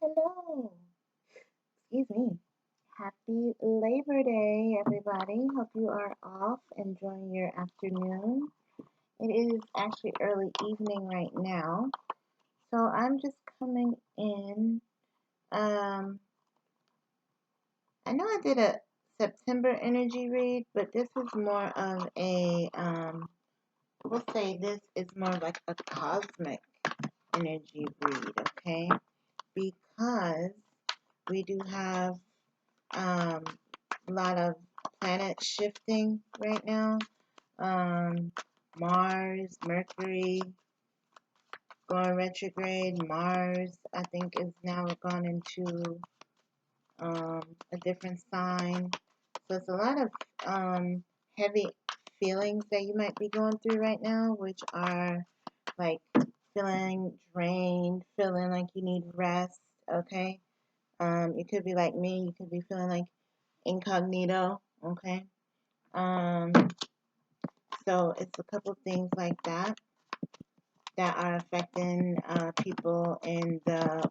Hello. Excuse me. Happy Labor Day, everybody. Hope you are off, enjoying your afternoon. It is actually early evening right now. So I'm just coming in. I know I did a September energy read, but this is more of a, we'll say this is more like a cosmic energy read, okay? Because we do have a lot of planets shifting right now. Mars, Mercury going retrograde. Mars, I think, is now gone into a different sign. So it's a lot of heavy feelings that you might be going through right now, which are like feeling drained, feeling like you need rest, okay? You could be like me, you could be feeling like incognito, okay? Um, so it's a couple things like that that are affecting people in the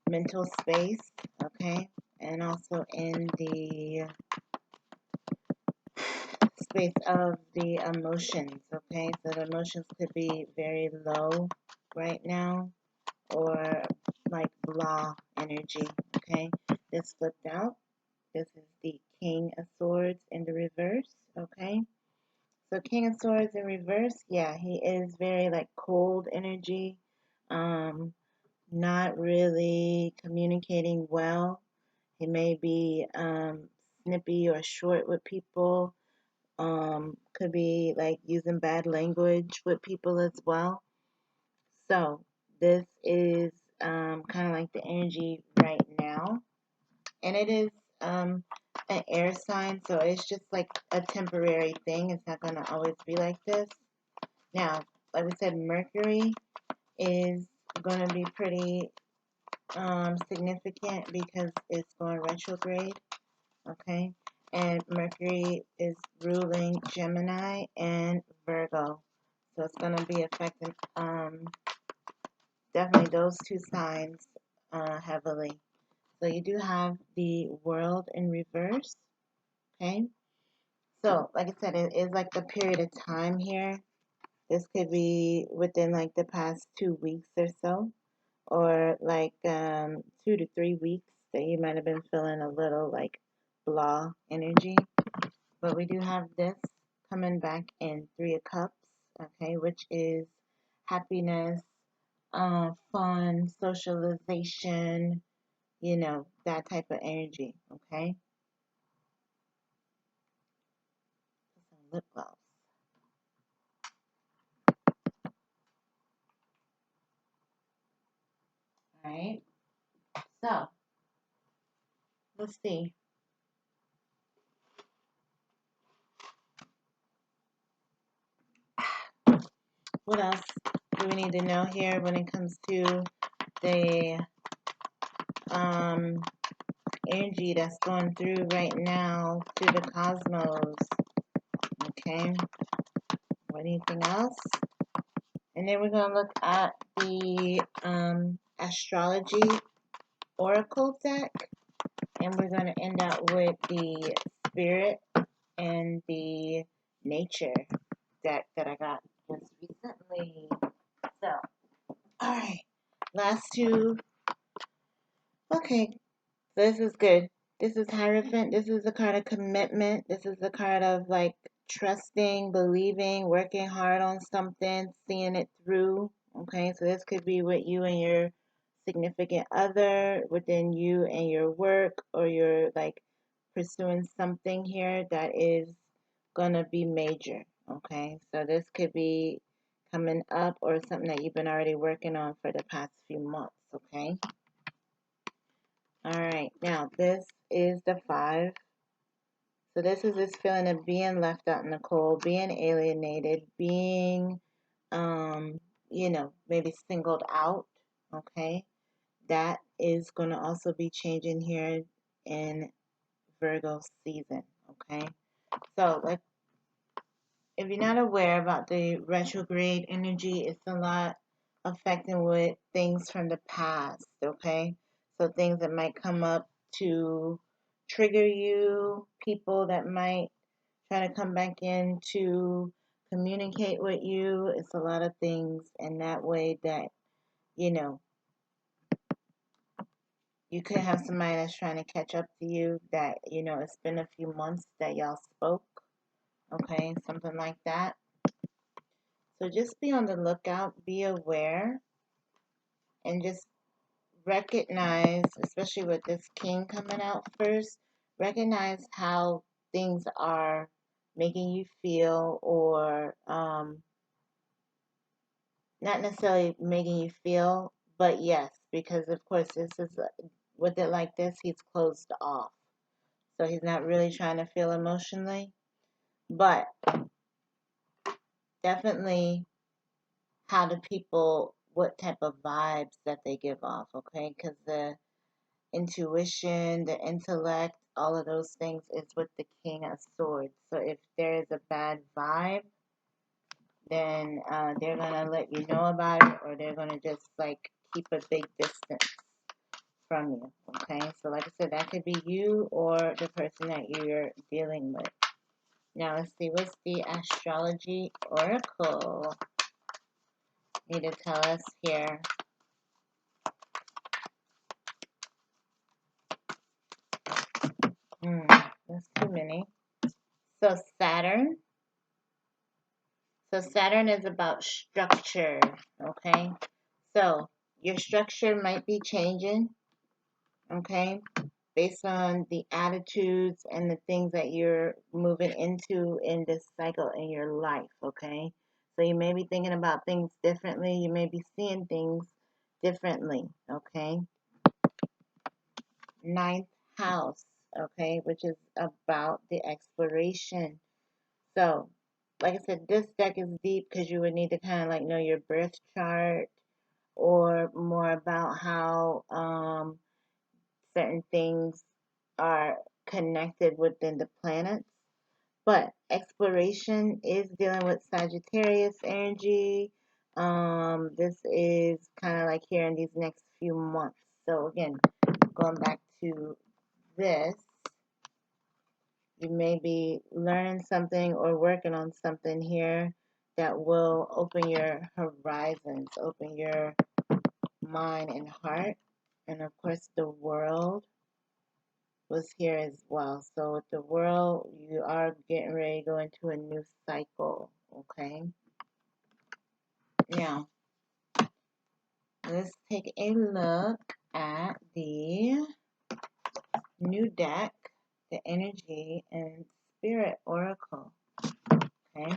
mental space, okay? And also in the space of the emotions, okay? So the emotions could be very low right now or like blah energy, okay? This flipped out. This is the King of Swords in the reverse, okay? So King of Swords in reverse, yeah, he is very like cold energy, not really communicating well. He may be snippy or short with people, could be like using bad language with people as well. So this is kind of like the energy right now. And it is an air sign, so it's just like a temporary thing. It's not going to always be like this. Now, like we said, Mercury is going to be pretty significant because it's going retrograde, okay? And Mercury is ruling Gemini and Virgo. So it's going to be affecting definitely those two signs heavily. So you do have the world in reverse, okay? So, like I said, it is like the period of time here. This could be within like the past 2 weeks or so, or like 2 to 3 weeks that you might have been feeling a little like blah energy. But we do have this coming back in Three of Cups, okay, which is happiness, fun, socialization, that type of energy, okay? Some lip gloss. All right. So let's see. What else do we need to know here when it comes to the energy that's going through right now through the cosmos? Okay. Anything else? And then we're going to look at the astrology oracle deck. And we're going to end up with the spirit and the nature deck that I got just recently. So, alright. Last two. Okay. So this is good. This is Hierophant. This is a card of commitment. This is a card of like trusting, believing, working hard on something, seeing it through. Okay, so this could be with you and your significant other, within you and your work, or you're like pursuing something here that is gonna be major. Okay, so this could be coming up or something that you've been already working on for the past few months. Okay. All right, now this is the 5. So this is this feeling of being left out in the cold, being alienated, being, maybe singled out, okay? That is going to also be changing here in Virgo season, okay? So, like, if you're not aware about the retrograde energy, it's a lot affecting with things from the past, okay? So things that might come up to trigger you, people that might try to come back in to communicate with you. It's a lot of things in that way that, you know, you could have somebody that's trying to catch up to you that, you know, it's been a few months that y'all spoke, okay? Something like that. So just be on the lookout, be aware, and just recognize, especially with this king coming out first, recognize how things are making you feel, or not necessarily making you feel, but yes, because of course this is, with it like this, he's closed off. So he's not really trying to feel emotionally, but definitely how do people, what type of vibes that they give off, okay? Because the intuition, the intellect, all of those things is with the King of Swords. So if there is a bad vibe, then they're going to let you know about it, or they're going to just like keep a big distance from you, okay? So like I said, that could be you or the person that you're dealing with. Now let's see, what's the astrology oracle need to tell us here? That's too many. So Saturn. So Saturn is about structure, okay? So your structure might be changing, okay? Based on the attitudes and the things that you're moving into in this cycle in your life, okay? So you may be thinking about things differently. You may be seeing things differently, okay? Ninth house, okay, which is about the exploration. So, like I said, this deck is deep because you would need to kind of like know your birth chart, or more about how certain things are connected within the planets. But exploration is dealing with Sagittarius energy. This is kind of like here in these next few months. So again, going back to this, you may be learning something or working on something here that will open your horizons, open your mind and heart. And of course, the world was here as well. So with the world, you are getting ready to go into a new cycle, okay? Now, let's take a look at the new deck, the energy and spirit oracle, okay?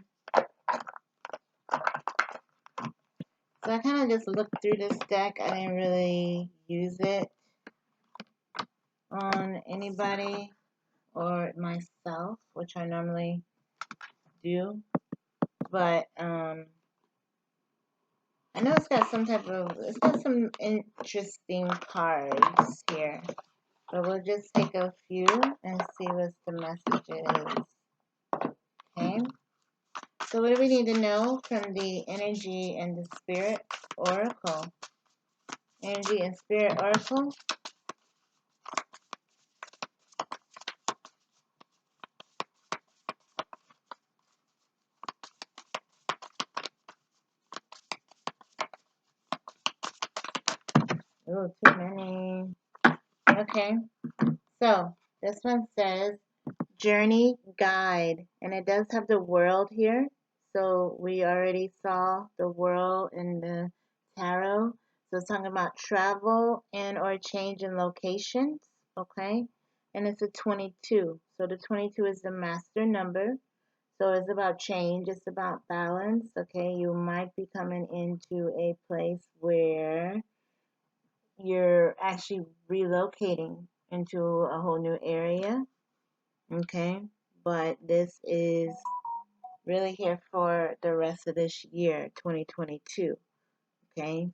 So I kind of just looked through this deck. I didn't really use it on anybody or myself, which I normally do. But I know it's got it's got some interesting cards here. But we'll just take a few and see what the message is. Okay. So what do we need to know from the energy and the spirit oracle? Energy and spirit oracle. Oh, too many. Okay. So this one says journey guide, and it does have the world here. So we already saw the world in the tarot. So it's talking about travel and or change in locations, okay? And it's a 22. So the 22 is the master number. So it's about change, it's about balance, okay? You might be coming into a place where you're actually relocating into a whole new area, okay? But this is really here for the rest of this year, 2022, okay?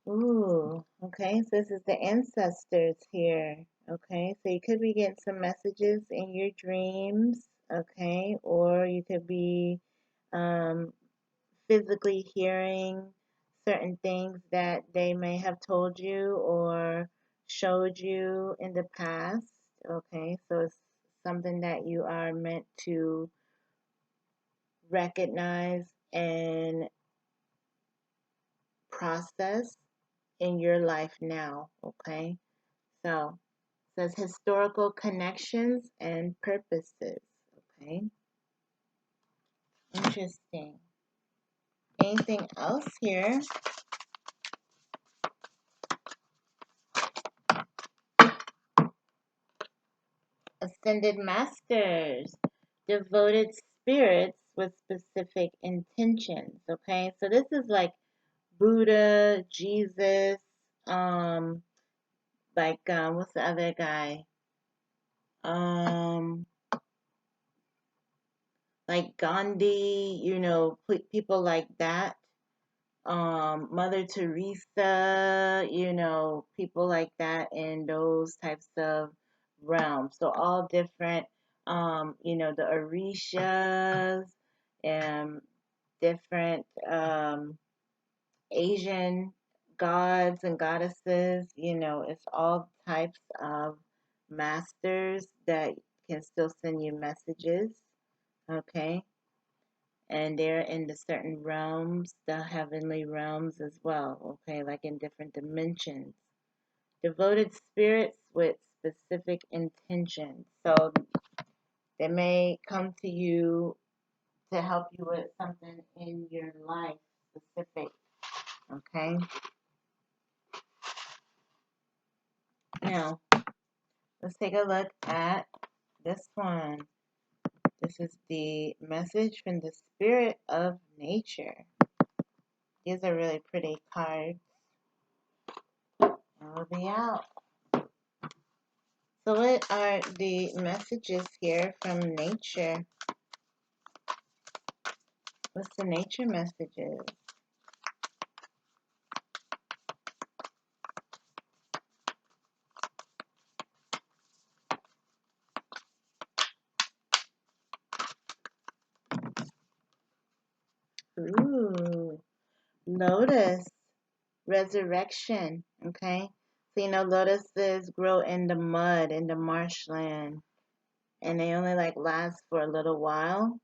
Ooh, okay, so this is the ancestors here, okay? So you could be getting some messages in your dreams, okay? Or you could be physically hearing certain things that they may have told you or showed you in the past. Okay, so it's something that you are meant to recognize and process in your life now. Okay, so it says historical connections and purposes. Okay, interesting. Anything else here? Ascended masters, devoted spirits with specific intentions. Okay, so this is like Buddha, Jesus, what's the other guy? Um, like Gandhi, people like that. Mother Teresa, people like that in those types of realms. So all different, the Orishas and different Asian gods and goddesses, it's all types of masters that can still send you messages, okay? And they're in the certain realms, the heavenly realms as well, okay, like in different dimensions. Devoted spirits with specific intentions. So they may come to you to help you with something in your life specific, okay? Now, let's take a look at this one. This is the message from the spirit of nature. These are really pretty cards. And we'll be out. So what are the messages here from nature? What's the nature messages? Ooh, lotus, resurrection, okay? So, lotuses grow in the mud, in the marshland, and they only last for a little while.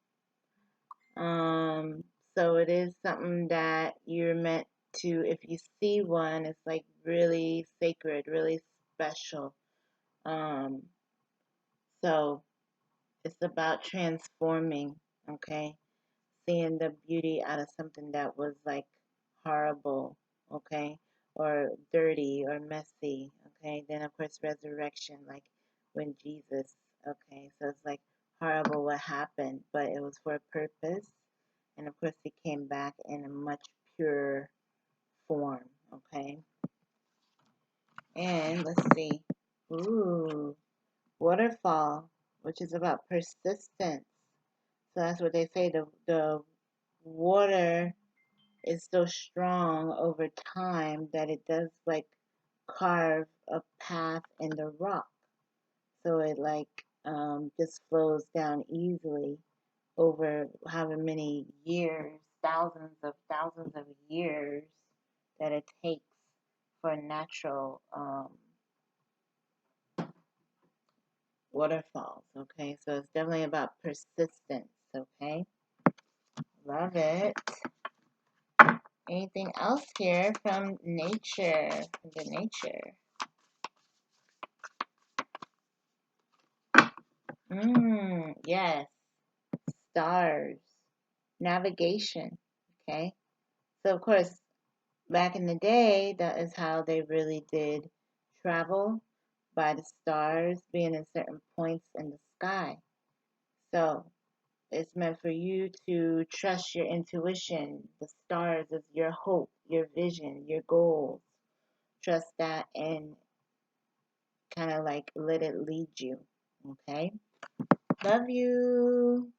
So it is something that you're meant to, if you see one, it's really sacred, really special. So it's about transforming, okay? Seeing the beauty out of something that was horrible, okay? Or dirty or messy, okay? Then of course resurrection, like when Jesus, okay? So it's horrible what happened, but it was for a purpose. And of course he came back in a much purer form, okay? And let's see. Ooh, waterfall, which is about persistence. So that's what they say, the water is so strong over time that it does carve a path in the rock. So it just flows down easily over however many years, thousands of years that it takes for natural waterfalls, okay? So it's definitely about persistence, okay? Love it. Anything else here from nature, from the nature? Yes. Stars. Navigation, okay? So, of course, back in the day, that is how they really did travel, by the stars being in certain points in the sky. So, it's meant for you to trust your intuition. The stars is your hope, your vision, your goals. Trust that and kind of let it lead you. Okay? Love you.